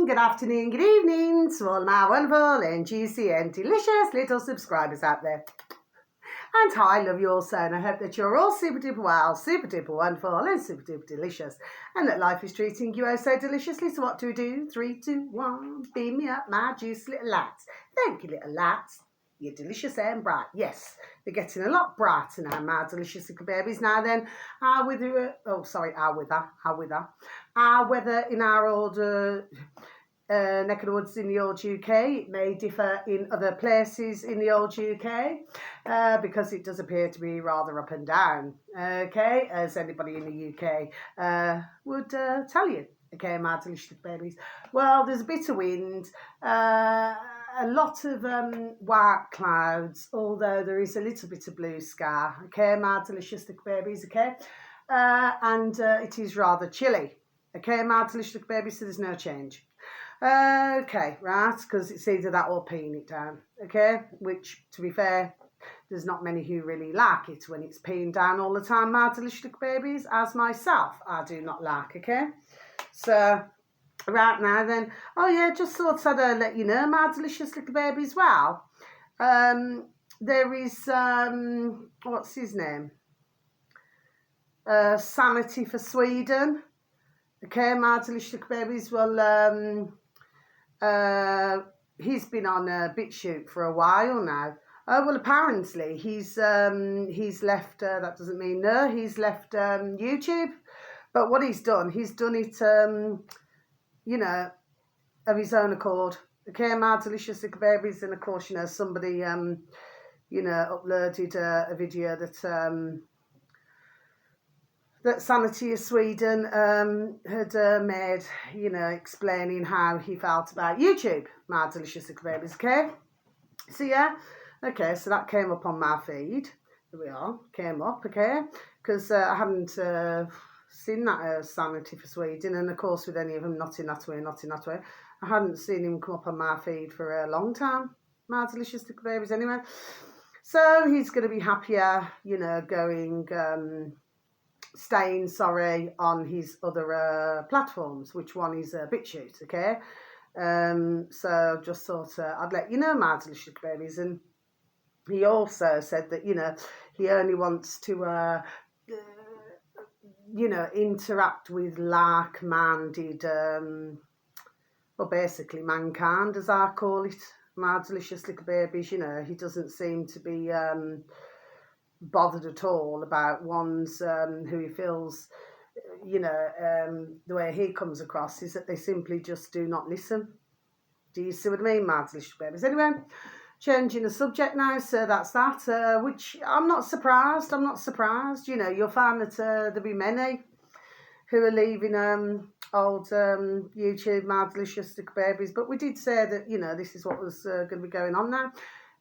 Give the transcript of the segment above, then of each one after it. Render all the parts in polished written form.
morning, good afternoon, good evening to all my wonderful and juicy and delicious little subscribers out there. And hi, love you all so, and I hope that you're all super duper well, super duper wonderful, and super duper delicious, and that life is treating you oh so deliciously. So what do we do? 3, 2, 1, beam me up, my juicy little lads. Thank you, little lads. You're delicious and bright. Yes, they're getting a lot brighter now, my delicious little babies. Now then, our weather in our old neck of the woods in the old UK, it may differ in other places in the old UK because it does appear to be rather up and down, okay, as anybody in the UK would tell you. Okay, my delicious babies. Well, there's a bit of wind, a lot of white clouds, although there is a little bit of blue sky. Okay, my delicious babies, okay? And it is rather chilly. Okay, my delicious babies, so there's no change. Okay, right, because it's either that or peeing it down. Okay, which, to be fair, there's not many who really like it when it's peeing down all the time, my delicious babies, as myself, I do not like, okay? So, right now then, oh yeah, just thought I'd let you know, my delicious little babies, well, there is, what's his name? Sanity for Sweden. Okay, my delicious little babies, well, he's been on a BitChute for a while now. Oh, well, apparently he's left, that doesn't mean no, he's left YouTube. But what he's done it, you know, of his own accord. Okay, my delicious little babies, and of course, you know, somebody, you know, uploaded a video that Sanity of Sweden had made, you know, explaining how he felt about YouTube, my delicious little babies, okay? So, yeah, okay, so that came up on my feed. Here we are, came up, okay? Because I hadn't seen that Sanity for Sweden, and of course with any of them, not in that way, I hadn't seen him come up on my feed for a long time, my delicious little babies, anyway. So he's going to be happier, you know, going, staying, sorry, on his other platforms, which one is BitChute, okay? So just thought I'd let you know, my delicious babies. And he also said that, you know, he only wants to you know, interact with like-minded, well, basically mankind, as I call it, my delicious little babies. You know, he doesn't seem to be bothered at all about ones who he feels, you know, the way he comes across is that they simply just do not listen. Do you see what I mean, my delicious babies? Anyway, changing the subject now, so that's that, which I'm not surprised, you know, you'll find that there'll be many who are leaving old YouTube, my delicious little babies, but we did say that, you know, this is what was going to be going on now.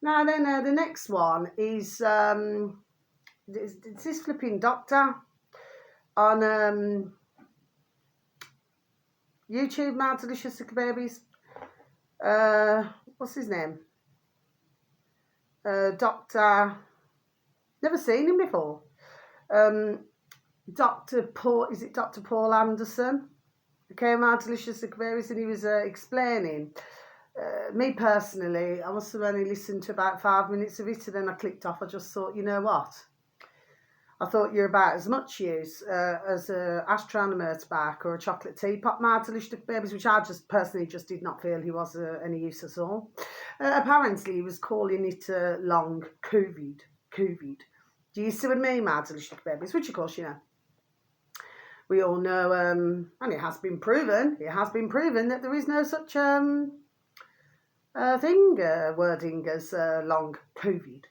Now then, the next one is this flipping doctor on YouTube, my delicious little babies. What's his name? Doctor, never seen him before. Dr. Paul, is it Dr. Paul Anderson? Okay, my delicious little babies, and he was explaining. Me personally, I must have only listened to about 5 minutes of it, and then I clicked off. I just thought, you know what? I thought you're about as much use as a ashtray on a motorbike or a chocolate teapot, my delicious babies, which I just personally just did not feel he was any use at all. Apparently, he was calling it long COVID. Do you see what I mean, my delicious babies? Which, of course, you know, we all know, and it has been proven that there is no such wording as long COVID.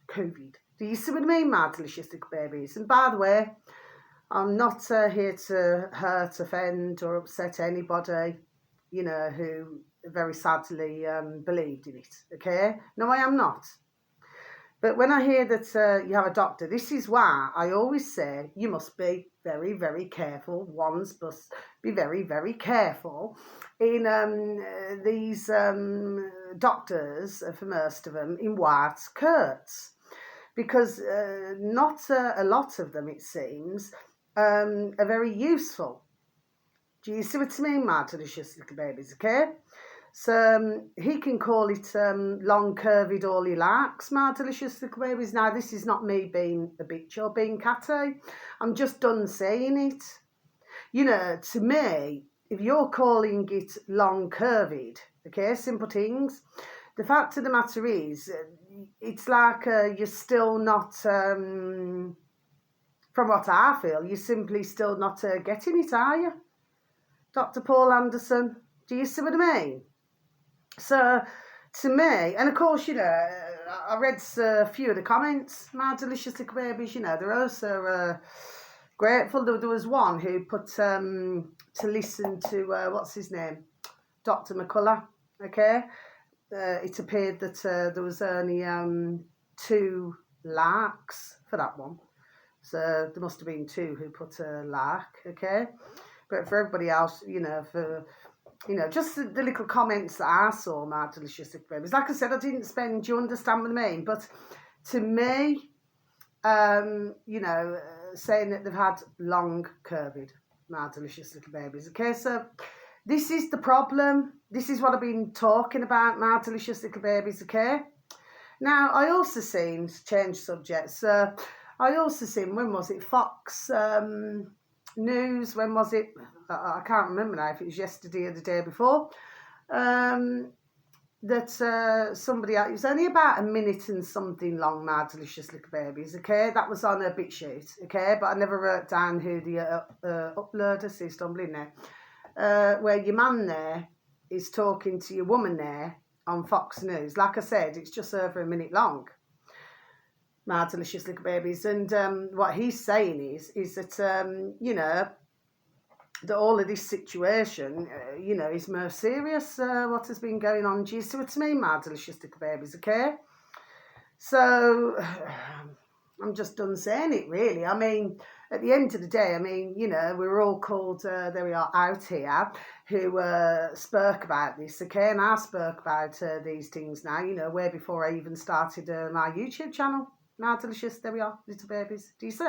Do you see what I mean, my delicious little babies? And by the way, I'm not here to hurt, offend, or upset anybody, you know, who very sadly believed in it, okay? No, I am not. But when I hear that you have a doctor, this is why I always say you must be very, very careful. Ones must be very, very careful in these doctors, for most of them, in white skirts. Because not a lot of them, it seems, are very useful. Do you see what I mean, my delicious little babies, okay? So he can call it long curved all he likes, my delicious little babies. Now, this is not me being a bitch or being catty. I'm just done saying it. You know, to me, if you're calling it long curved, okay, simple things, the fact of the matter is, it's like you're still not, from what I feel, you're simply still not getting it, are you? Dr. Paul Anderson, do you see what I mean? So, to me, and of course, you know, I read a few of the comments, my delicious little babies, you know, they're also grateful. There was one who put to listen to, what's his name? Dr. McCullough, okay? It appeared that there was only 2 likes for that one. So there must have been 2 who put a like, okay? But for everybody else, you know, just the little comments that I saw, my delicious little babies. Like I said, I didn't spend, do you understand what I mean? But to me, you know, saying that they've had long curved, my delicious little babies. Okay, so this is the problem. This is what I've been talking about, my delicious little babies, okay? Now, I also seen, change subjects, I also seen, when was it, Fox News, when was it? I can't remember now if it was yesterday or the day before. That somebody, it was only about a minute and something long, my delicious little babies, okay? That was on a bit sheet, okay? But I never wrote down who the uploader, see, stumbling there. Where your man there is talking to your woman there on Fox News. Like I said, it's just over a minute long, my delicious little babies. And what he's saying is that, you know, that all of this situation, you know, is more serious, what has been going on. Do you see what I mean, my delicious little babies, okay? So, I'm just done saying it, really. I mean, at the end of the day, I mean, you know, we were all called, there we are, out here, who spoke about this, okay? And I spoke about these things now, you know, way before I even started my YouTube channel. My delicious, there we are, little babies. Do you see?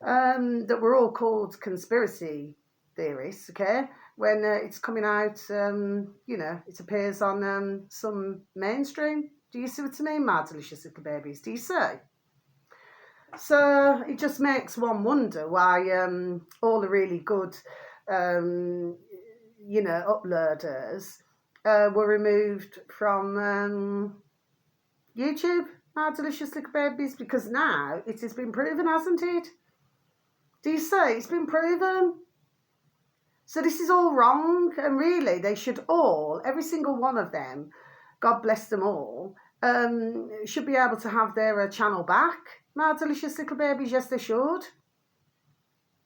That we're all called conspiracy theorists, okay? When it's coming out, you know, it appears on some mainstream. Do you see what I mean, my delicious little babies? Do you see? So it just makes one wonder why all the really good, you know, uploaders were removed from YouTube, my delicious little babies, because now it has been proven, hasn't it? Do you say it's been proven? So this is all wrong, and really they should all, every single one of them, God bless them all, should be able to have their channel back. My delicious little babies, yes they should.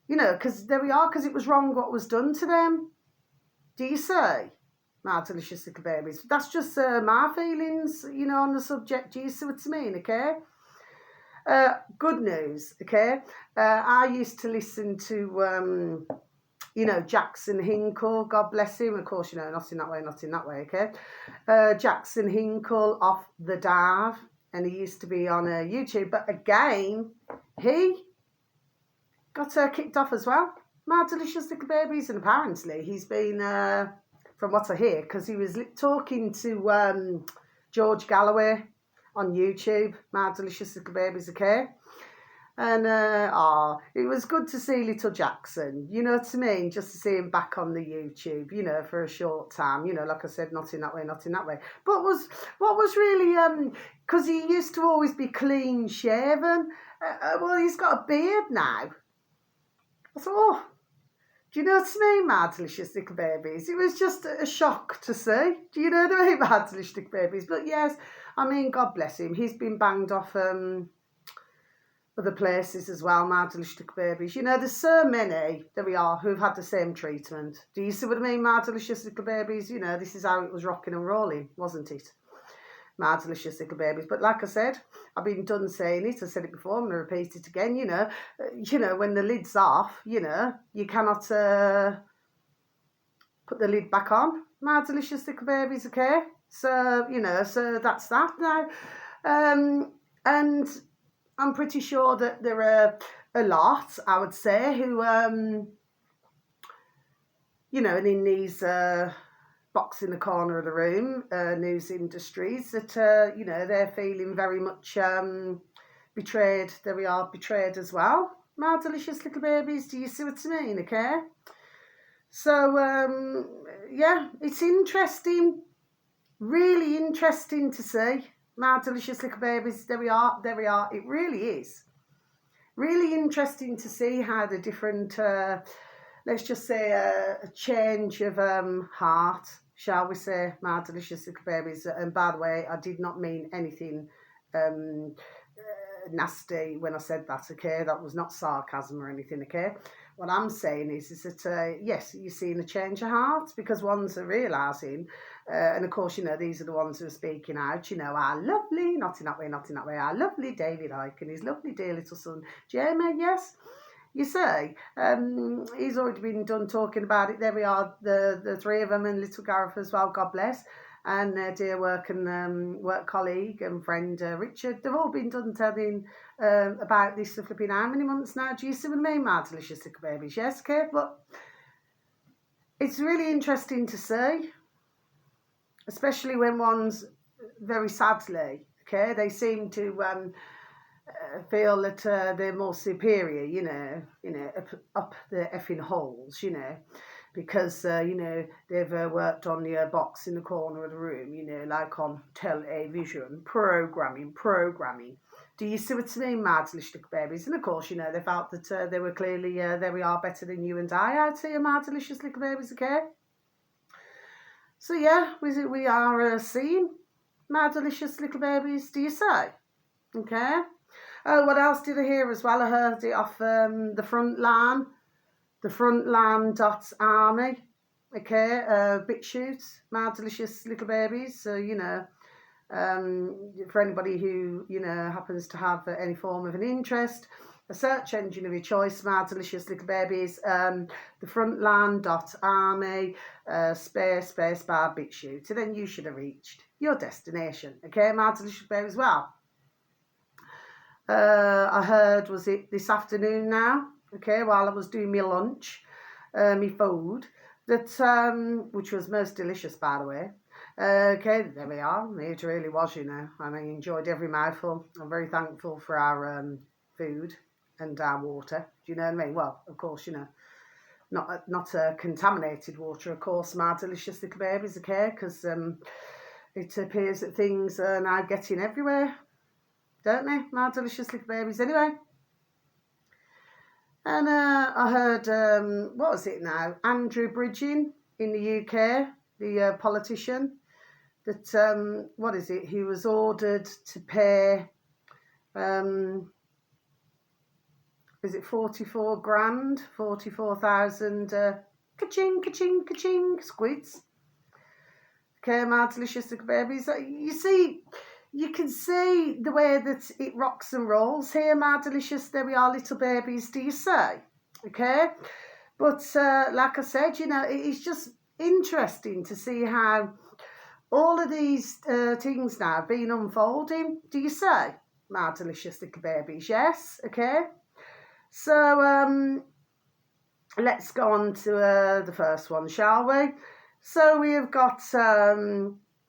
You know, because there we are, because it was wrong what was done to them. Do you say? My delicious little babies. That's just my feelings, you know, on the subject. Do you see what I mean, okay? Good news, okay? I used to listen to, you know, Jackson Hinkle, God bless him. Of course, you know, not in that way, not in that way, okay? Jackson Hinkle off the Dive, and he used to be on YouTube. But again, he got kicked off as well. My delicious little babies, and apparently he's been, from what I hear, because he was talking to George Galloway on YouTube, my delicious little babies, okay? And it was good to see little Jackson, you know what I mean? Just to see him back on the YouTube, you know, for a short time, you know, like I said, not in that way, not in that way. But what was really, because he used to always be clean shaven, well, he's got a beard now. I thought, oh, do you know what I mean, my delicious little babies? It was just a shock to see. Do you know what I mean, my delicious little babies? But yes, I mean, God bless him. He's been banged off other places as well, my delicious little babies. You know, there's so many, there we are, who've had the same treatment. Do you see what I mean, my delicious little babies? You know, this is how it was rocking and rolling, wasn't it? My delicious little babies. But like I said, I've been done saying it. I said it before, I'm going to repeat it again. You know, when the lid's off, you know, you cannot put the lid back on. My delicious little babies, okay? So, you know, so that's that now. And I'm pretty sure that there are a lot, I would say, who you know, and in these box in the corner of the room, news industries, that, you know, they're feeling very much betrayed. There we are, betrayed as well. My delicious little babies, do you see what I mean, okay? So, yeah, it's interesting, really interesting to see. My delicious little babies, there we are, it really is. Really interesting to see how the different, let's just say a change of heart, shall we say, my delicious little babies. And by the way, I did not mean anything nasty when I said that, okay? That was not sarcasm or anything, okay? What I'm saying is that, yes, you're seeing a change of heart because ones are realising, and of course, you know, these are the ones who are speaking out, you know, our lovely, not in that way, our lovely David Icke and his lovely dear little son, Jamie, yes? You see, he's already been done talking about it. There we are, the three of them and little Gareth as well, God bless. And their dear work colleague and friend Richard, they've all been done telling about this for flipping how many months now? Do you see what I mean, my delicious little babies? Yes, Kate? But it's really interesting to see, especially when one's very sadly, okay, they seem to feel that they're more superior, you know, up the effing holes, you know, because, you know, they've worked on the box in the corner of the room, you know, like on television, programming. Do you see what I mean, my delicious little babies? And of course, you know, they felt that they were clearly, there we are, better than you and I out here, my delicious little babies, okay? So yeah, we are seeing my delicious little babies, do you say? Okay. Oh, what else did I hear as well? I heard it off the frontline.army, okay, BitChute, my delicious little babies. So, you know, for anybody who, you know, happens to have any form of an interest, a search engine of your choice, my delicious little babies, the frontline.army, space bar BitChute. So then you should have reached your destination, okay, my delicious babies. Well, I heard, was it this afternoon now, okay, while I was doing my lunch, my food, that, which was most delicious, by the way. Okay, there we are. It really was, you know, and I enjoyed every mouthful. I'm very thankful for our food and our water. Do you know what I mean? Well, of course, you know, not contaminated water, of course, my delicious little babies, okay, because it appears that things are now getting everywhere, don't they, my delicious little babies? Anyway, and I heard, what was it now? Andrew Bridgen in the UK, the politician, that, what is it? He was ordered to pay, is it 44 grand, 44,000, ka-ching, squids. Okay, my delicious little babies. You see, you can see the way that it rocks and rolls here, my delicious, there we are, little babies, do you say? Okay, but like I said, you know, it's just interesting to see how all of these things now have been unfolding, do you say, my delicious little babies? Yes, okay. So let's go on to the first one, shall we? So we have got,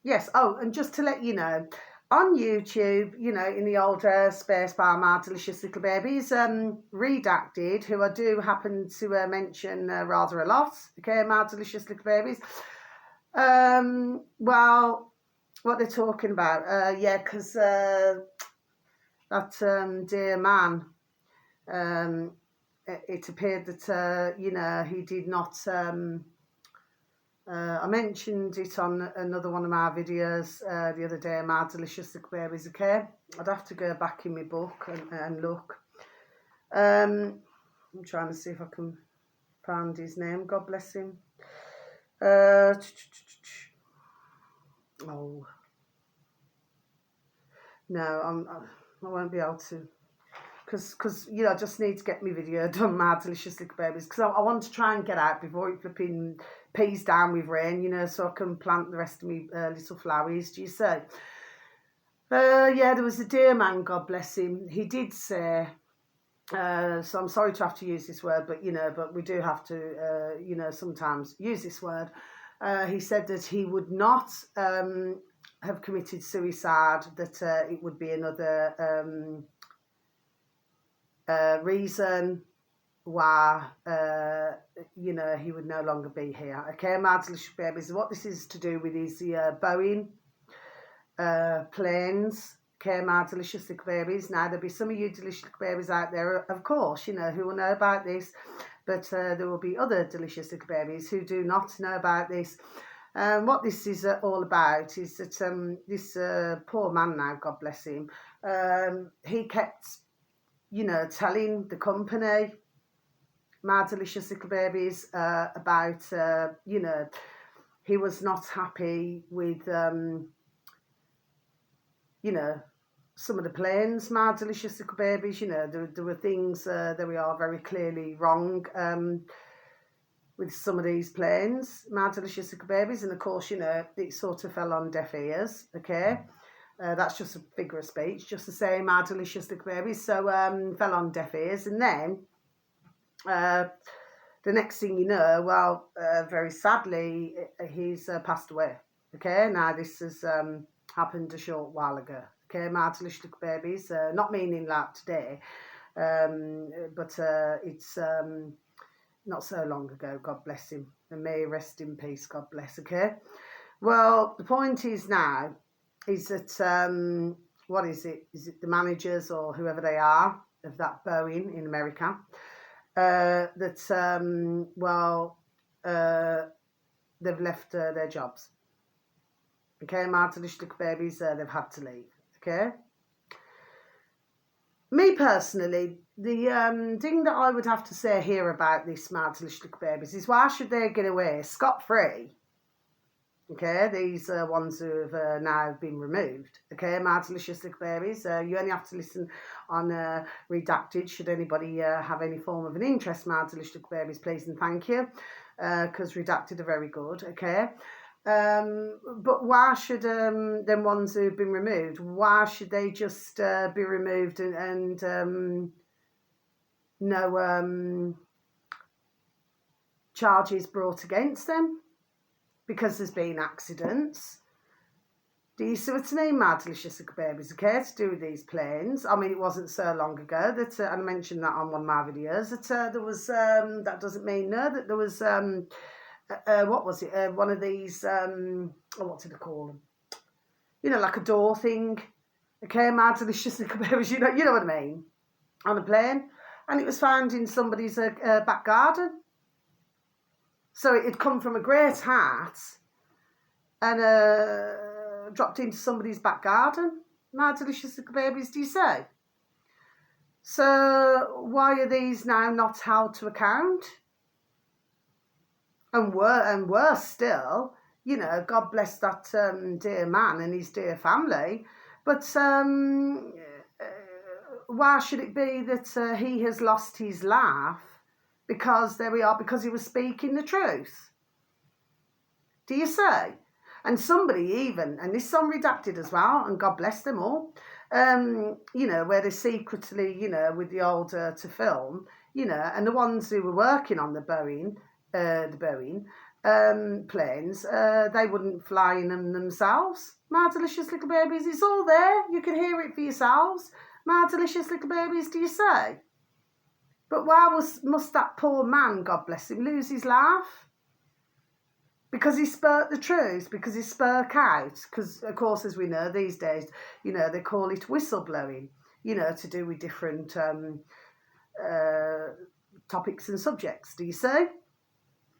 yes, oh, and just to let you know, on YouTube, you know, in the old space bar, my delicious little babies, Redacted, who I do happen to mention rather a lot, okay, my delicious little babies. Well, what they're talking about, yeah, because that dear man, it appeared that, you know, he did not, I mentioned it on another one of my videos the other day, my delicious little babies, okay? I'd have to go back in my book and look. I'm trying to see if I can find his name, God bless him. Oh. No, I won't be able to. Because you know, I just need to get my video done, my delicious little babies, because I want to try and get out before it flipping pees down with rain, you know, so I can plant the rest of my little flowers, do you say? Yeah, there was a dear man, God bless him. He did say So I'm sorry to have to use this word, but but we do have to, sometimes use this word. He said that he would not have committed suicide, that it would be another reason why, he would no longer be here. Okay, my delicious babies, what this is to do with is the Boeing planes. Okay, my delicious little babies. Now, there'll be some of you delicious little babies out there, of course, who will know about this, but there will be other delicious little babies who do not know about this. What this is all about is that this poor man now, God bless him, he kept, telling the company, my delicious little babies, about, he was not happy with, some of the planes, my delicious little babies, there were things that we are very clearly wrong with some of these planes, my delicious little babies, and of course, it sort of fell on deaf ears, okay? That's just a figure of speech, just to say my delicious little babies, so fell on deaf ears, and then the next thing you know, well, very sadly, he's passed away, okay? Now, this has happened a short while ago, okay, my delicious little babies, not meaning that today, but it's not so long ago, God bless him, and may he rest in peace, God bless, okay? Well, the point is now, is that, what is it? Is it the managers or whoever they are of that Boeing in America, that, they've left their jobs. Okay, my delicious little babies, they've had to leave, okay? Me personally, the thing that I would have to say here about this, my delicious little babies, is why should they get away scot-free? Okay, these ones who have now been removed. Okay, my delicious little babies, you only have to listen on Redacted should anybody have any form of an interest, my delicious little babies, please and thank you, because Redacted are very good, okay? But why should them ones who've been removed, why should they just be removed and no charges brought against them? Because there's been accidents. Do you see what I mean, my delicious little babies, okay, to do with these planes? I mean, it wasn't so long ago that, and I mentioned that on one of my videos, that there was, that doesn't mean, no, that there was, what was it, one of these, what did they call them? Like a door thing, okay, my delicious little babies, you know what I mean, on a plane, and it was found in somebody's back garden. So it had come from a great height and dropped into somebody's back garden. My delicious little babies, do you say? So why are these now not held to account? And worse still, God bless that dear man and his dear family. But why should it be that he has lost his life? Because there we are, because he was speaking the truth. Do you say? And somebody even, and this is on Redacted as well, and God bless them all, where they secretly, with the old to film, and the ones who were working on the Boeing planes, they wouldn't fly in them themselves. My delicious little babies, it's all there. You can hear it for yourselves. My delicious little babies, do you say? But why must that poor man, God bless him, lose his life? Because he spoke the truth, because he spoke out. Because, of course, as we know these days, they call it whistleblowing, to do with different topics and subjects, do you see?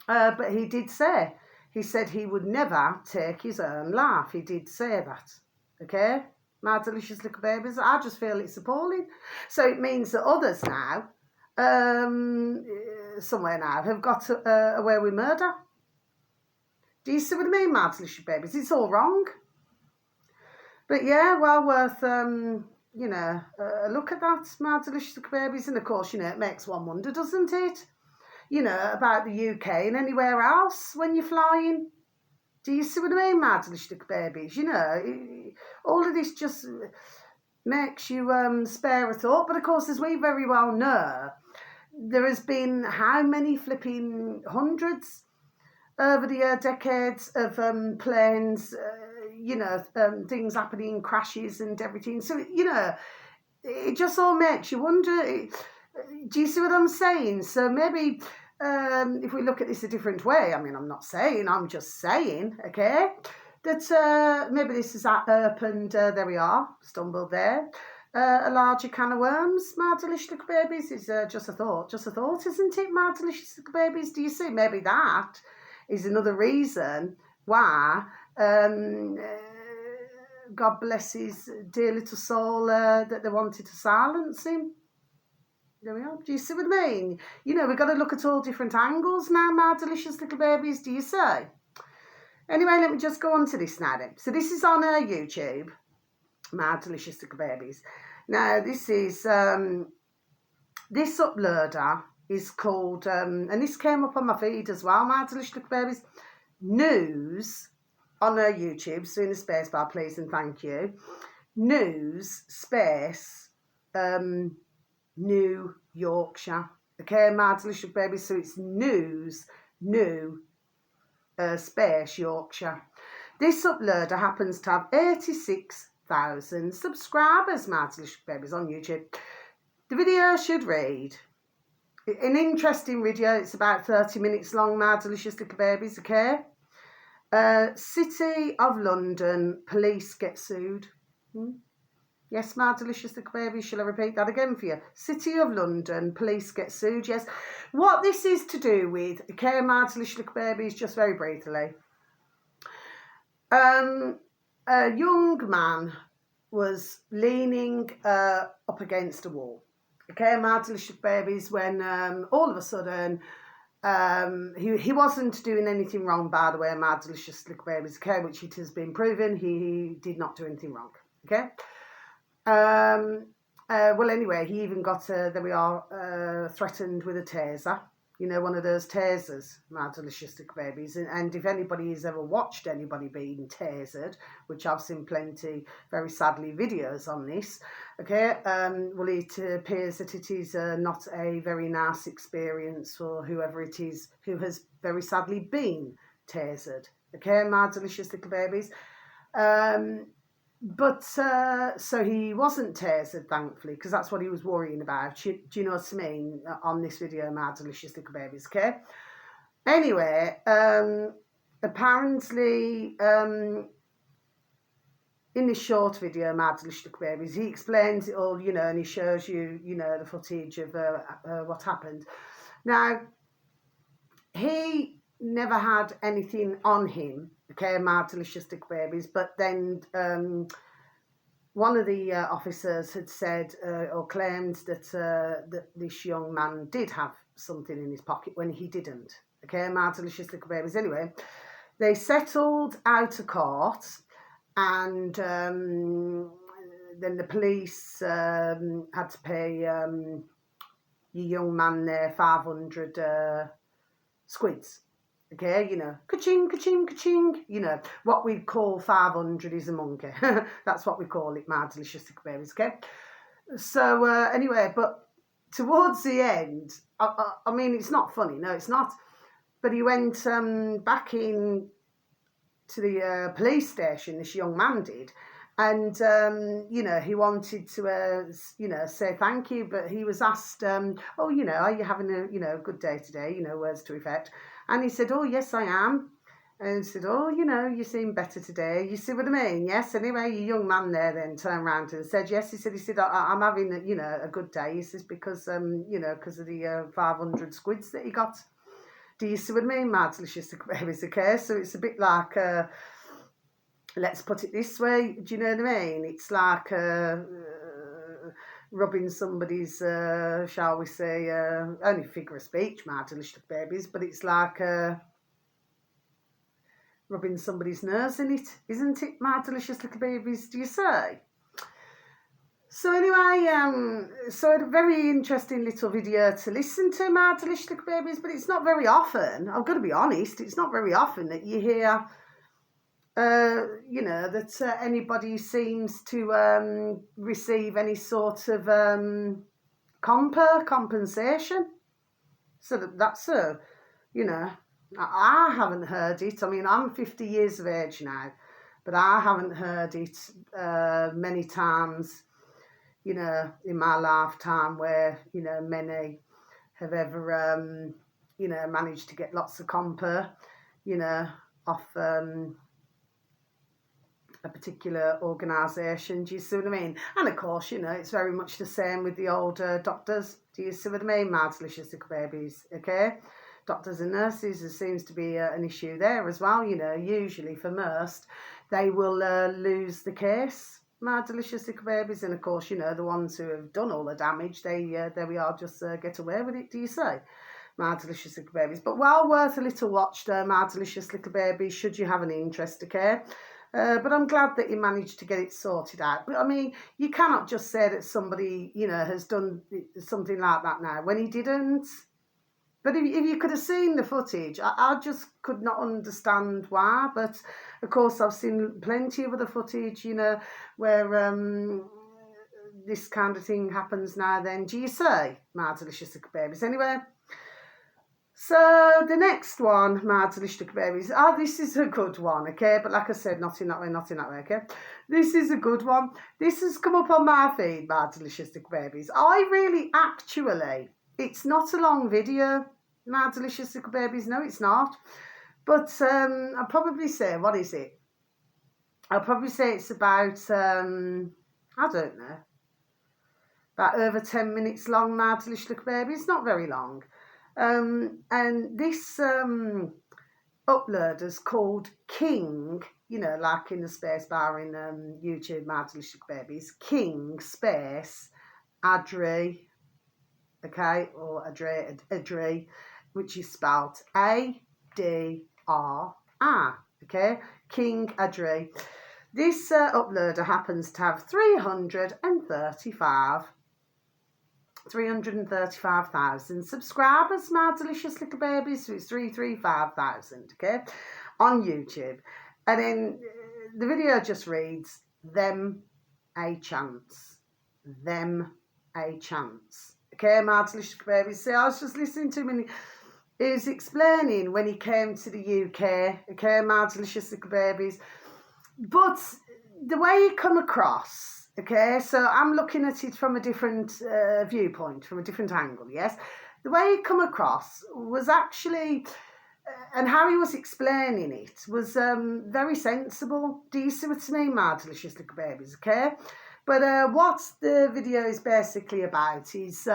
But he did say, he said he would never take his own life. He did say that, okay? My delicious little babies, I just feel it's appalling. So it means that others now, somewhere now, have got away with murder. Do you see what I mean, my delicious babies? It's all wrong. But yeah, well worth, a look at that, my delicious babies. And of course, it makes one wonder, doesn't it? About the UK and anywhere else when you're flying. Do you see what I mean, my delicious babies? All of this just, makes you spare a thought. But of course, as we very well know, there has been how many flipping hundreds over the decades of planes, things happening, crashes and everything. So, it just all makes you wonder, do you see what I'm saying? So maybe if we look at this a different way, I mean, I'm not saying, I'm just saying, okay, that maybe this has happened, there we are, stumbled there. A larger can of worms, my delicious little babies, is just a thought, isn't it, my delicious little babies? Do you see? Maybe that is another reason why God bless his dear little soul that they wanted to silence him. There we are. Do you see what I mean? We've got to look at all different angles now, my delicious little babies, do you see? Anyway, let me just go on to this now then. So this is on YouTube, my delicious little babies. Now, this is, this uploader is called, and this came up on my feed as well, my delicious little babies, News on YouTube, so in the space bar, please and thank you. News, space, New Yorkshire. Okay, my delicious babies, so it's News, New, space, Yorkshire. This uploader happens to have 86,000 subscribers, my delicious babies, on YouTube. The video should read, an interesting video, it's about 30 minutes long, my delicious little babies, okay? City of London, police get sued. Yes, my delicious little babies, shall I repeat that again for you? City of London, police get sued, yes. What this is to do with, okay, my delicious little babies, just very briefly. A young man was leaning up against a wall. Okay, my delicious babies, when all of a sudden, he wasn't doing anything wrong, by the way, my delicious little babies, okay, which it has been proven, he did not do anything wrong, okay. Well, anyway, he even got, there we are, threatened with a taser. One of those tasers, my delicious little babies. And if anybody has ever watched anybody being tasered, which I've seen plenty, very sadly, videos on this, okay, well, it appears that it is not a very nice experience for whoever it is who has very sadly been tasered, okay, my delicious little babies. But so he wasn't tasered, thankfully, because that's what he was worrying about. Do you know what I mean? On this video, my delicious little babies, okay? Anyway, apparently, in this short video, my delicious little babies, he explains it all, and he shows you, the footage of what happened. Now, he never had anything on him, okay, my delicious little babies, but then one of the officers had said or claimed that that this young man did have something in his pocket when he didn't, okay, my delicious little babies. Anyway, they settled out of court, and then the police had to pay your young man there 500 squids. Okay, ka-ching, ka-ching, ka-ching, what we call 500 is a monkey. That's what we call it, my delicious little babies, okay? So, anyway, but towards the end, I mean, it's not funny, no, it's not, but he went back in to the police station, this young man did, and, he wanted to, say thank you, but he was asked, oh, are you having a, good day today, words to effect. And he said, oh, yes, I am. And he said, oh, you seem better today. You see what I mean? Yes. Anyway, your young man there then turned around and said, yes. He said, I'm having, a good day. He says, because, because of the 500 squids that he got. Do you see what I mean, my delicious babies? Okay, so it's a bit like, let's put it this way. Do you know what I mean? It's like rubbing somebody's, shall we say, only figure of speech, my delicious babies, but it's like rubbing somebody's nose in it, isn't it, my delicious little babies, do you say? So anyway, so a very interesting little video to listen to, my delicious little babies, but it's not very often, I've got to be honest, it's not very often that you hear you know, that anybody seems to receive any sort of compensation. So that's you know, I haven't heard it. I mean, I'm 50 years of age now, but I haven't heard it many times, you know, in my lifetime where, you know, many have ever, you know, managed to get lots of you know, off a particular organisation. Do you see what I mean? And of course, you know, it's very much the same with the older doctors. Do you see what I mean? Mad delicious little babies, okay? Doctors and nurses, there seems to be an issue there as well. You know, usually for most, they will lose the case. Mad delicious little babies, and of course, you know, the ones who have done all the damage, they there we are, just get away with it. Do you say? Mad delicious little babies, but well worth a little watch there. Mad delicious little babies, should you have an interest, okay? But I'm glad that you managed to get it sorted out. But I mean, you cannot just say that somebody, you know, has done something like that now when he didn't. But if you could have seen the footage, I just could not understand why. But of course, I've seen plenty of other footage, you know, where this kind of thing happens now. Then, do you say, my delicious little babies? Anyway. So the next one, my delicious little babies. This is a good one, okay? But like I said, not in that way, okay? This is a good one. This has come up on my feed, my delicious little babies. It's not a long video, my delicious little babies. No, it's not. But I'll probably say, what is it? I'll probably say it's about, I don't know, about over 10 minutes long, my delicious little babies. Not very long. And this upload is called King, you know, like in the space bar in YouTube, my delicious babies, King space Adri, okay, or Adri, which is spelled ADRI, okay, King Adri. This uploader happens to have 335,000 subscribers, my delicious little babies. So it's 335,000, okay, on YouTube. And then the video just reads, them a chance, okay, my delicious babies. So I was just listening to him and he was explaining when he came to the UK, okay, my delicious little babies. But the way he come across, okay, so I'm looking at it from a different viewpoint, from a different angle, yes? The way he come across was actually, and how he was explaining it, was very sensible. Do you see what I mean, my delicious little babies, okay? But what the video is basically about is,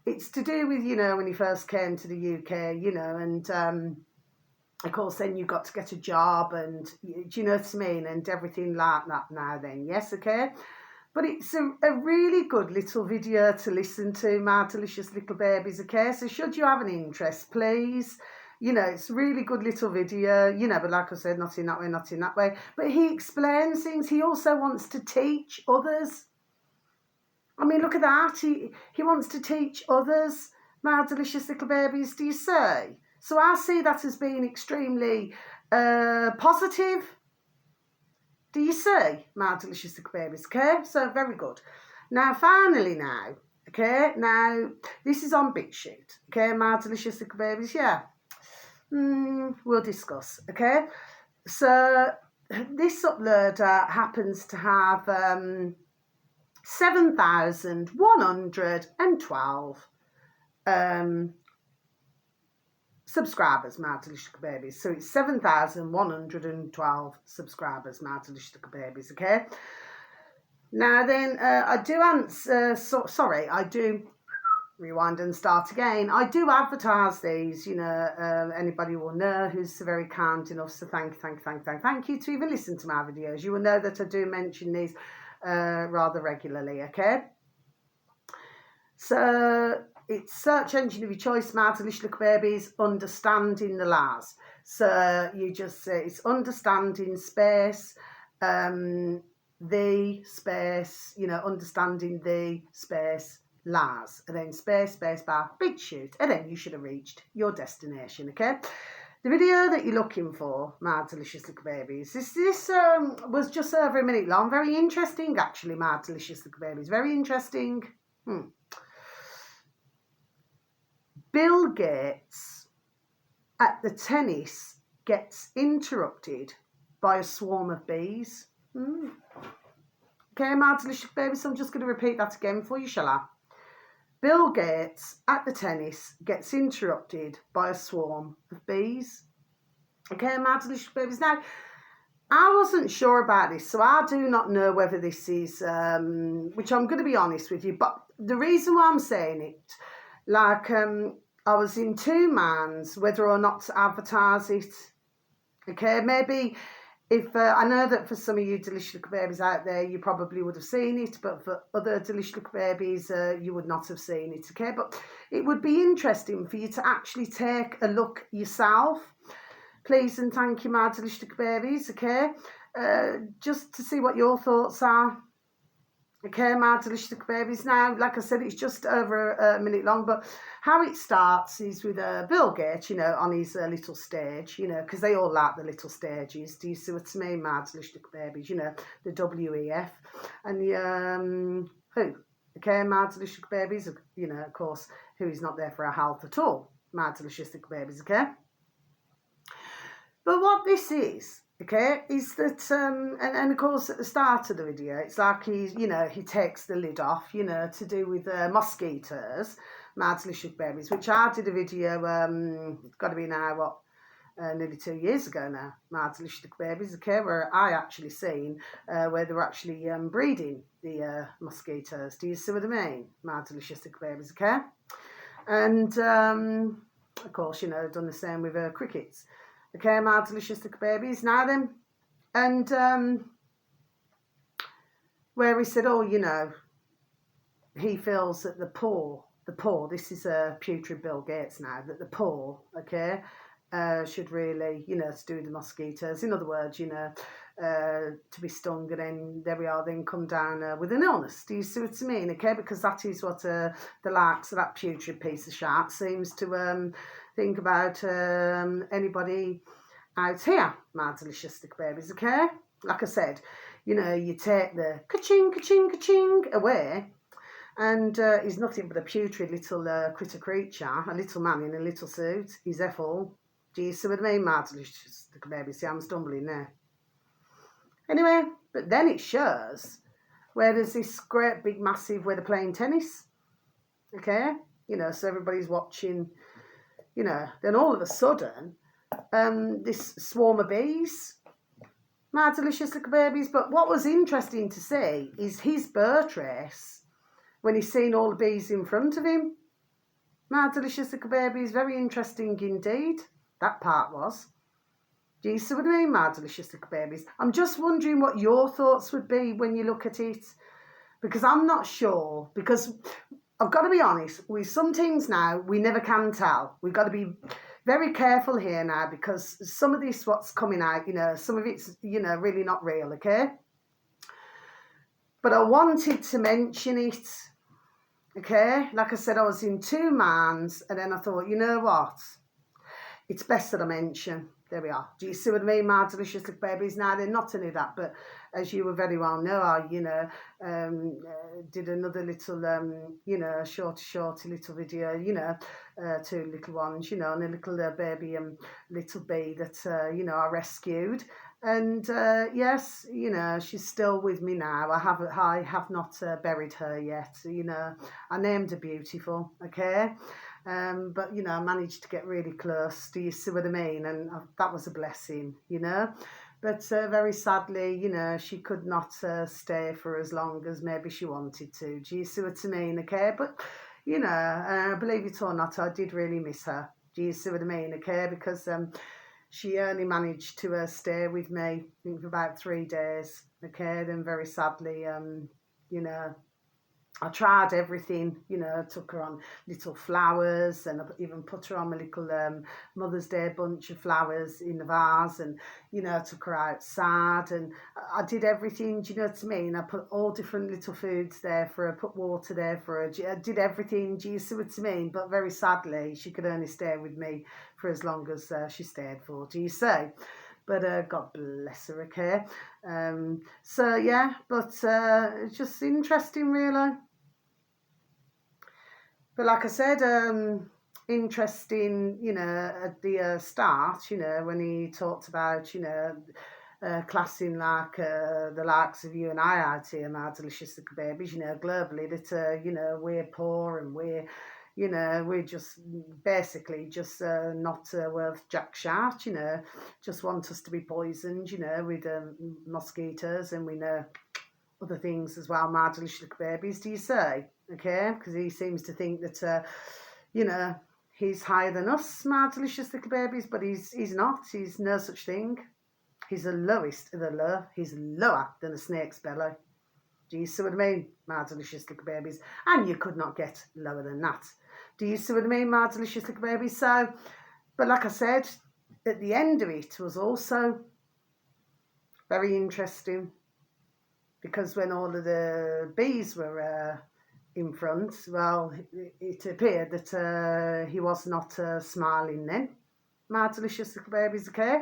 it's to do with, you know, when he first came to the UK, you know, and of course, then you've got to get a job and, do you know what I mean, and everything like that now then, yes, okay? But it's a really good little video to listen to, my delicious little babies, okay? So should you have an interest, please, you know, it's a really good little video, you know, but like I said, not in that way. But he explains things. He also wants to teach others. I mean, look at that. He wants to teach others, my delicious little babies, do you say? So I see that as being extremely positive. Do you see, my delicious little babies? Okay, so very good. Now, finally now, okay, now this is on BitChute. Okay, my delicious little babies, yeah. We'll discuss, okay? So this uploader happens to have 7,112 subscribers, my delicious babies. So it's 7,112 subscribers, my delicious babies, okay? Now then, I do rewind and start again. I do advertise these, you know, anybody will know who's very kind enough, so thank you to even listen to my videos. You will know that I do mention these rather regularly, okay? So it's search engine of your choice, my delicious little babies, understanding the Lars. So you just say it's understanding space, the space, you know, understanding the space Lars, and then space bar BitChute, and then you should have reached your destination, okay? The video that you're looking for, my delicious little babies, this was just over a minute long. Very interesting, actually, my delicious little babies. Very interesting. Bill Gates at the tennis gets interrupted by a swarm of bees. Okay, my delicious babies, so I'm just going to repeat that again for you, shall I? Bill Gates at the tennis gets interrupted by a swarm of bees. Okay, my delicious babies. Now, I wasn't sure about this, so I do not know whether this is, which I'm going to be honest with you, but the reason why I'm saying it, like, I was in two minds whether or not to advertise it. Okay, maybe if I know that for some of you delicious little babies out there, you probably would have seen it, but for other delicious little babies, you would not have seen it. Okay, but it would be interesting for you to actually take a look yourself. Please and thank you, my delicious little babies. Okay, just to see what your thoughts are. Okay, my delicious little babies. Now, like I said, it's just over a minute long, but how it starts is with Bill Gates, you know, on his little stage, you know, because they all like the little stages. Do you see what I mean, my delicious little babies? You know, the WEF and the who? Okay, my delicious little babies. You know, of course, who is not there for our health at all, my delicious little babies. Okay, but what this is. Okay, is that, and of course at the start of the video, it's like he's, you know, he takes the lid off, you know, to do with mosquitoes, my delicious babies, which I did a video, it's got to be now, what, nearly 2 years ago now, my delicious babies, okay, where I actually seen where they were actually breeding the mosquitoes. Do you see what I mean, my delicious babies, okay? And, of course, you know, done the same with crickets. Okay, my delicious little babies. Now then, and where he said, oh, you know, he feels that the poor, this is a putrid Bill Gates now, that the poor, okay, should really, you know, to do with the mosquitoes. In other words, you know, to be stung and then there we are, then come down with an illness. Do you see what I mean? Okay, because that is what the likes of that putrid piece of shit seems to think about anybody out here, my delicious little babies, okay? Like I said, you know, you take the ka-ching, ka-ching, ka-ching away, and he's nothing but a putrid little critter creature, a little man in a little suit. He's Ethel. Do you see what I mean, my delicious little babies? See, I'm stumbling there. Anyway, but then it shows where there's this great big massive where they're playing tennis, okay? You know, so everybody's watching, you know, then all of a sudden, this swarm of bees, my delicious little babies. But what was interesting to see is his bird race when he's seen all the bees in front of him. My delicious little babies, very interesting indeed, that part was. Do you see what I mean, my delicious little babies? I'm just wondering what your thoughts would be when you look at it, because I'm not sure, because I've got to be honest, with some things now, we never can tell. We've got to be very careful here now, because some of this what's coming out, you know, some of it's, you know, really not real, okay? But I wanted to mention it, okay? Like I said, I was in two minds, and then I thought, you know what? It's best that I mention. There we are. Do you see what I mean, my delicious little babies? Now, they're not only that, but as you will very well know, I, you know, did another little, you know, shorty little video, you know, two little ones, you know, and a little baby little bee that, you know, I rescued. And yes, you know, she's still with me now. I have not buried her yet. You know, I named her Beautiful, okay? But, you know, I managed to get really close. Do you see what I mean? And that was a blessing, you know. But very sadly, you know, she could not stay for as long as maybe she wanted to. Do you see what I mean? Okay, but, you know, believe it or not, I did really miss her. Do you see what I mean? Okay, because she only managed to stay with me, I think, for about 3 days. Okay, then very sadly, you know, I tried everything, you know, took her on little flowers, and I even put her on my little Mother's Day bunch of flowers in the vase, and, you know, took her outside, and I did everything, do you know what I mean? I put all different little foods there for her, put water there for her, I did everything, do you see what I mean? But very sadly, she could only stay with me for as long as she stayed for, do you see? But God bless her, okay? So yeah, but it's just interesting, really. But like I said, interesting, you know, at the start, you know, when he talked about, you know, classing like the likes of you and I out here, my delicious little babies, you know, globally, that, you know, we're poor and we're, you know, we're just basically just not worth jack shot, you know, just want us to be poisoned, you know, with mosquitoes, and we know other things as well, my delicious little babies, do you say? Okay, because he seems to think that, you know, he's higher than us, my delicious little babies, but he's not. He's no such thing. He's the lowest of the low. He's lower than a snake's belly. Do you see what I mean, my delicious little babies? And you could not get lower than that. Do you see what I mean, my delicious little babies? So, but like I said, at the end of it was also very interesting, because when all of the bees were in front, well, it appeared that he was not smiling then. My delicious little babies, okay?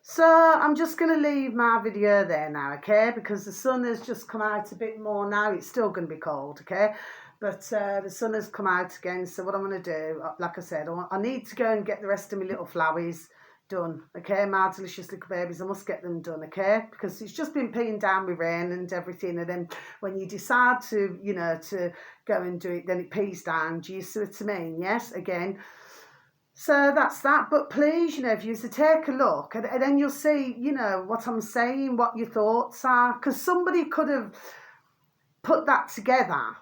So I'm just going to leave my video there now, okay? Because the sun has just come out a bit more now. It's still going to be cold, okay? But the sun has come out again. So what I'm going to do, like I said, I need to go and get the rest of my little flowers done, okay? My delicious little babies, I must get them done, okay? Because it's just been peeing down with rain and everything. And then when you decide to, you know, to go and do it, then it pees down. Do you see what I mean? Yes, again. So that's that. But please, you know, if you to take a look, and then you'll see, you know, what I'm saying, what your thoughts are. Because somebody could have put that together,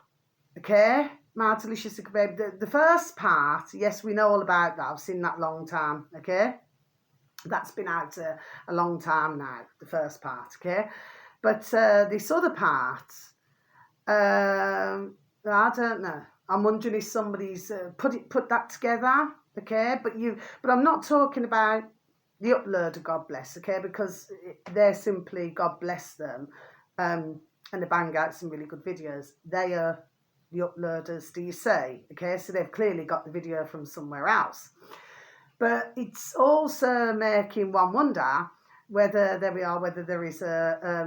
okay? My delicious little baby. The first part, yes, we know all about that. I've seen that long time, okay? That's been out a long time now, the first part, okay? But this other part, I don't know. I'm wondering if somebody's put that together, okay? But I'm not talking about the uploader, God bless, okay? Because they're simply, God bless them, and they bang out some really good videos. They are the uploaders, do you say? Okay, so they've clearly got the video from somewhere else. But it's also making one wonder whether there is a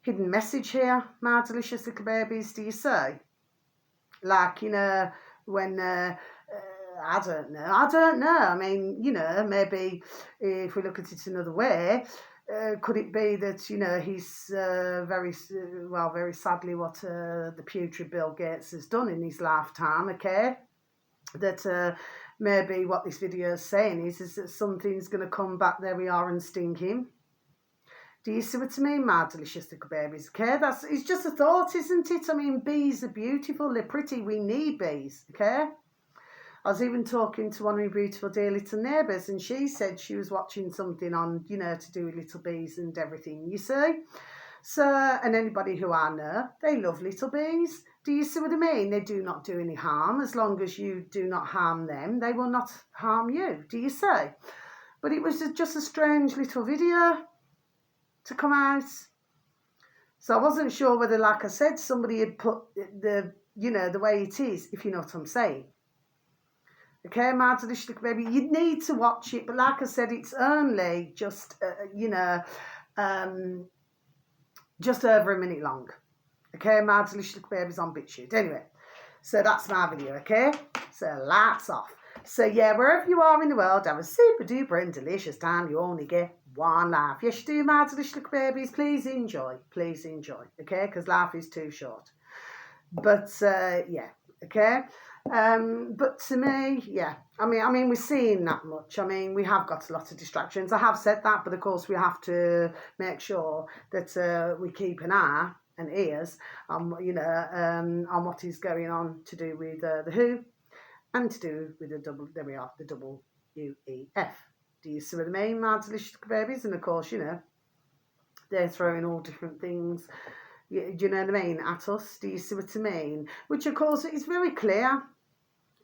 hidden message here, my delicious little babies, do you say? Like, you know, when, I don't know. I mean, you know, maybe if we look at it another way, could it be that, you know, he's very sadly what the putrid Bill Gates has done in his lifetime, okay? That maybe what this video is saying is that something's going to come back, there we are, and sting him. Do you see what I mean, my delicious little babies? Okay, it's just a thought, isn't it? I mean, bees are beautiful, they're pretty, we need bees, okay? I was even talking to one of my beautiful dear little neighbours, and she said she was watching something on, you know, to do with little bees and everything, you see? So, and anybody who I know, they love little bees. Do you see what I mean? They do not do any harm. As long as you do not harm them, they will not harm you. Do you see? But it was just a strange little video to come out. So I wasn't sure whether, like I said, somebody had put the, you know, the way it is, if you know what I'm saying. Okay, my delicious baby, you need to watch it. But like I said, it's only just, you know, just over a minute long. Okay, my delicious baby's on BitChute. Anyway, so that's my video, okay? So lights off. So yeah, wherever you are in the world, have a super duper and delicious time. You only get one life. Yes, you do, my delicious little babies. Please enjoy, okay? Because life is too short. But yeah, okay. But to me, yeah, I mean, we're seeing that much. I mean, we have got a lot of distractions. I have said that, but of course, we have to make sure that we keep an eye and ears on, you know, on what is going on to do with the WHO and to do with the WEF. Do you see what I mean, my delicious babies? And of course, you know, they're throwing all different things Do you know what I mean? At us, do you see what I mean? Which, of course, is very clear.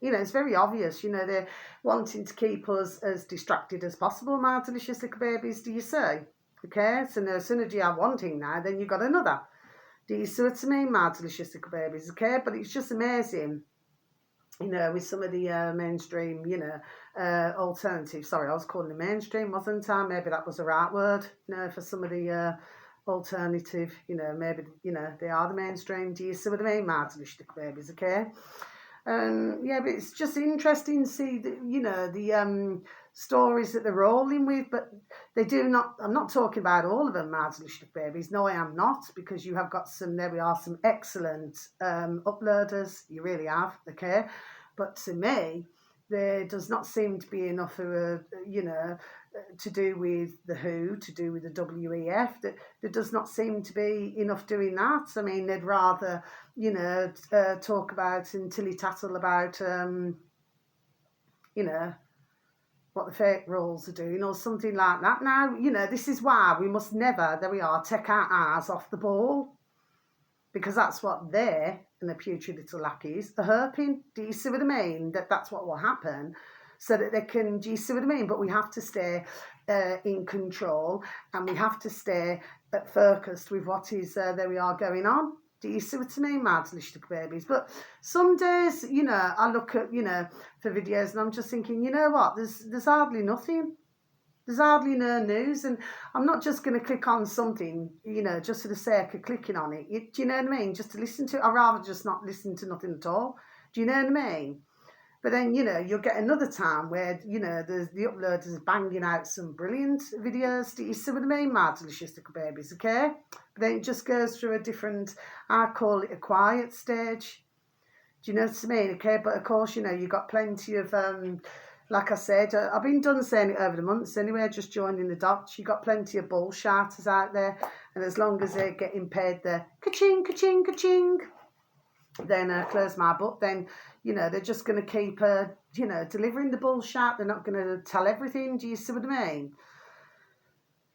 You know, it's very obvious. You know, they're wanting to keep us as distracted as possible, my delicious little babies, do you see? Okay, so no sooner do you have one thing now, then you've got another. Do you see what I mean, my delicious little babies? Okay, but it's just amazing, you know, with some of the mainstream, you know, alternatives. Sorry, I was calling it mainstream, wasn't I? Maybe that was the right word, you know, for some of the alternative, you know, maybe, you know, they are the mainstream. Do you see what I mean, my delicious little babies? Okay. Yeah, but it's just interesting to see the, you know, the stories that they're rolling with, but they do not. I'm not talking about all of them, Marvelous Babies. No, I am not, because you have got some. There we are, some excellent uploaders. You really have, okay. But to me, there does not seem to be enough of a, you know, to do with the WHO, to do with the WEF. That there does not seem to be enough doing that. I mean, they'd rather, you know, talk about and tilly-tattle about, you know, what the fake rules are doing or something like that. Now, you know, this is why we must never, there we are, take our eyes off the ball, because that's what they and the putrid little lackeys are hoping. Do you see what I mean? That's what will happen, so that they can, do you see what I mean? But we have to stay in control, and we have to stay focused with what is, there we are, going on. Do you see what I mean, my little babies? But some days, you know, I look at, you know, for videos, and I'm just thinking, you know what, there's hardly nothing. There's hardly no news, and I'm not just going to click on something, you know, just for the sake of clicking on it. Do you know what I mean? Just to listen to it. I'd rather just not listen to nothing at all. Do you know what I mean? But then, you know, you'll get another time where, you know, the uploaders banging out some brilliant videos. Do you see what I mean, my delicious little babies, okay? But then it just goes through a different, I call it a quiet stage. Do you know what I mean? Okay, but of course, you know, you've got plenty of, like I said, I've been done saying it over the months anyway, just joining the dots. You've got plenty of bullshatters out there, and as long as they're getting paid the ka-ching, ka-ching, ka-ching, then close my book, then, you know, they're just going to keep, you know, delivering the bullshit. They're not going to tell everything. Do you see what I mean?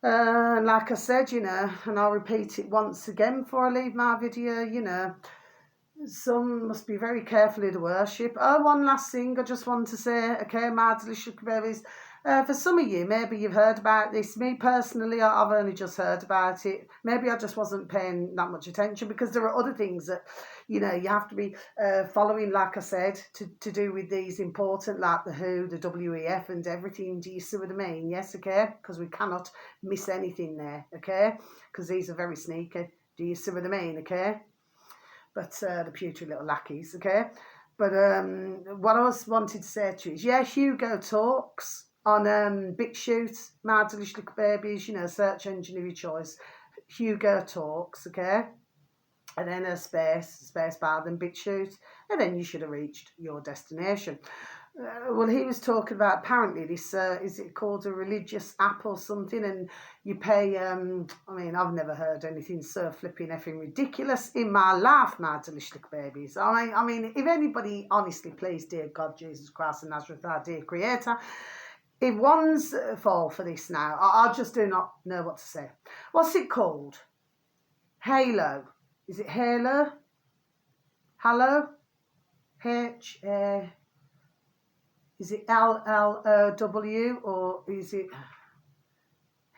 And like I said, you know, and I'll repeat it once again before I leave my video, you know, some must be very careful who to worship. Oh, one last thing I just want to say, okay, my delicious babies. For some of you, maybe you've heard about this. Me personally, I've only just heard about it. Maybe I just wasn't paying that much attention, because there are other things that, you know, you have to be following, like I said, to do with these important, like the WHO, the WEF and everything. Do you see what I mean? Yes, okay? Because we cannot miss anything there, okay? Because these are very sneaky. Do you see what I mean, okay? But the putrid little lackeys, okay? But what I was wanting to say to you is, yeah, Hugo talks on BitChute, my delicious little babies, you know, search engine of your choice. Hugo talks, okay? And then a space bar, then BitChute, and then you should have reached your destination. Well, he was talking about, apparently this, is it called a religious app or something, and you pay, I mean, I've never heard anything so flipping effing ridiculous in my life, my delicious little babies. I mean, if anybody, honestly, please, dear God, Jesus Christ and Nazareth, our dear Creator, if one's fall for this now, I just do not know what to say. What's it called? Halo. Is it Halo? Hello? H-A... Is it L-L-O-W, or is it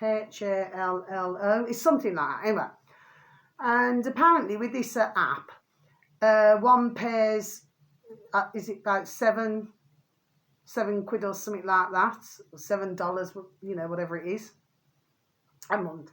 H-A-L-L-O? It's something like that, anyway. And apparently with this app, one pays, is it like £7 or something like that, or $7, you know, whatever it is, a month.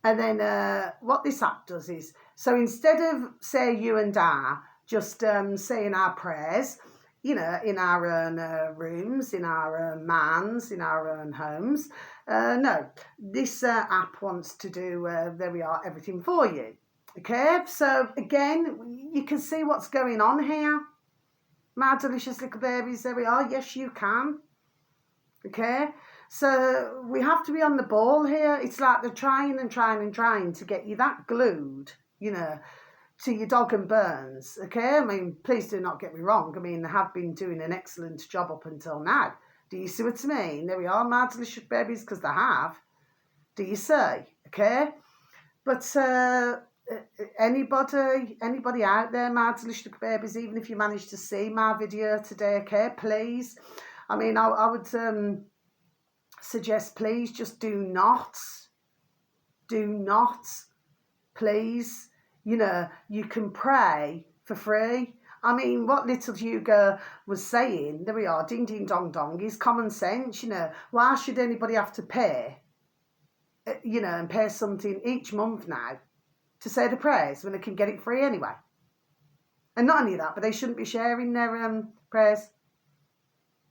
And then what this app does is, so instead of, say, you and I just saying our prayers, you know, in our own rooms, in our own minds, in our own homes, no, this app wants to do, there we are, everything for you. Okay, so again, you can see what's going on here. My delicious little babies, there we are. Yes, you can. Okay, so we have to be on the ball here. It's like they're trying to get you that glued, you know, to your dog and burns, okay? I mean, please do not get me wrong. I mean, they have been doing an excellent job up until now. Do you see what I mean? There we are, my delicious babies, because they have. Do you see? Okay? But anybody out there, my delicious babies, even if you managed to see my video today, okay, please. I mean, I would suggest, please, just do not, please. You know, you can pray for free. I mean, what little Hugo was saying, there we are, ding, ding, dong, dong, is common sense, you know. Why should anybody have to pay, you know, and pay something each month now to say the prayers when they can get it free anyway? And not only that, but they shouldn't be sharing their prayers.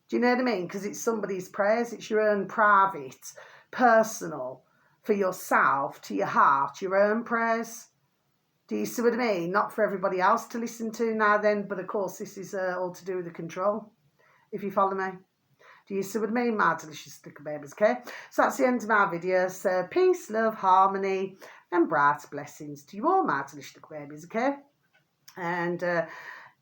Do you know what I mean? Because it's somebody's prayers. It's your own private, personal, for yourself, to your heart, your own prayers. Do you see what I mean? Not for everybody else to listen to now then, but of course this is all to do with the control, if you follow me. Do you see what I mean, my delicious little babies, okay? So that's the end of my video. So peace, love, harmony, and bright blessings to you all, my delicious little babies, okay? And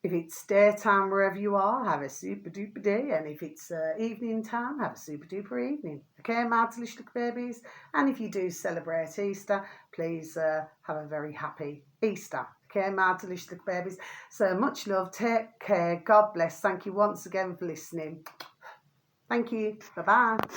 if it's daytime wherever you are, have a super duper day. And if it's evening time, have a super duper evening. Okay, my delicious little babies. And if you do celebrate Easter, please have a very happy Easter. Okay, my delicious little babies. So much love. Take care. God bless. Thank you once again for listening. Thank you. Bye-bye.